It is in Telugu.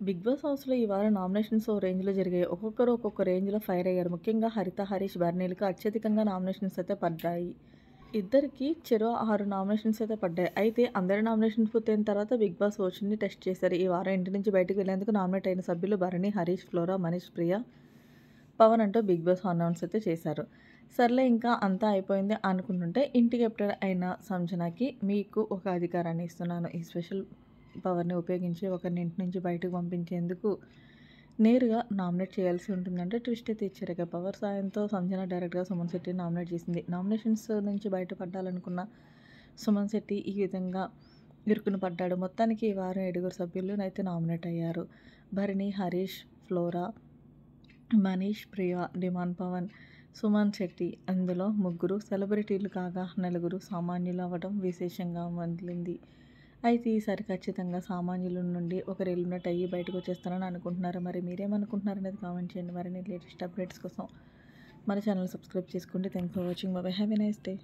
బిగ్ బాస్ హౌస్‌లో ఈ వారం నామినేషన్స్ ఓ రేంజ్‌లో జరిగాయి. ఒక్కొక్కరు ఒక్కొక్క రేంజ్‌లో ఫైర్ అయ్యారు. ముఖ్యంగా హరిత, హరీష్, బర్నీలకు అత్యధికంగా నామినేషన్స్ అయితే పడ్డాయి. ఇద్దరికీ చెరో 6 నామినేషన్స్ అయితే పడ్డాయి. అయితే అందరి నామినేషన్స్ పూర్తయిన తర్వాత బిగ్ బాస్ ఓషిని టెస్ట్ చేశారు. ఈ వారం ఇంటి నుంచి బయటకు వెళ్లేందుకు నామినేట్ అయిన సభ్యులు భరణి, హరీష్, ఫ్లోరా, మనీష్, ప్రియ, పవన్ అంటూ బిగ్ బాస్ అనౌన్స్ అయితే చేశారు. సర్లే ఇంకా అంతా అయిపోయింది అనుకుంటుంటే ఇంటి కెప్టెన్ అయిన సంజనకి మీకు ఒక అధికారాన్ని ఇస్తున్నాను. ఈ స్పెషల్ పవర్‌ని ఉపయోగించి ఒకరిని ఇంటి నుంచి బయటకు పంపించేందుకు నేరుగా నామినేట్ చేయాల్సి ఉంటుందంటే ట్విస్ట్ అయితే ఇచ్చారు. ఇక పవర్ సాయంతో సంజన డైరెక్ట్‌గా సుమన్ శెట్టిని నామినేట్ చేసింది. నామినేషన్స్ నుంచి బయటపడాలనుకున్న సుమన్ శెట్టి ఈ విధంగా ఇరుకున పడ్డాడు. మొత్తానికి ఈ వారం 7 సభ్యులు అయితే నామినేట్ అయ్యారు. భరణి, హరీష్, ఫ్లోరా, మనీష్, ప్రియ, డిమాండ్ పవన్, సుమన్ శెట్టి. అందులో ముగ్గురు సెలబ్రిటీలు కాగా నలుగురు సామాన్యులు అవ్వడం విశేషంగా మిగిలింది. అయితే ఈసారి ఖచ్చితంగా సామాన్యుల నుండి ఒకరు ఎలిమినేట్ అయ్యి బయటకొచ్చేస్తారని అనుకుంటున్నారు. మరి మీరేమనుకుంటున్నారనేది కామెంట్ చేయండి. మరిన్ని లేటెస్ట్ అప్డేట్స్ కోసం మన ఛానల్ సబ్స్క్రైబ్ చేసుకోండి. Thanks for watching. By by. Have a nice day.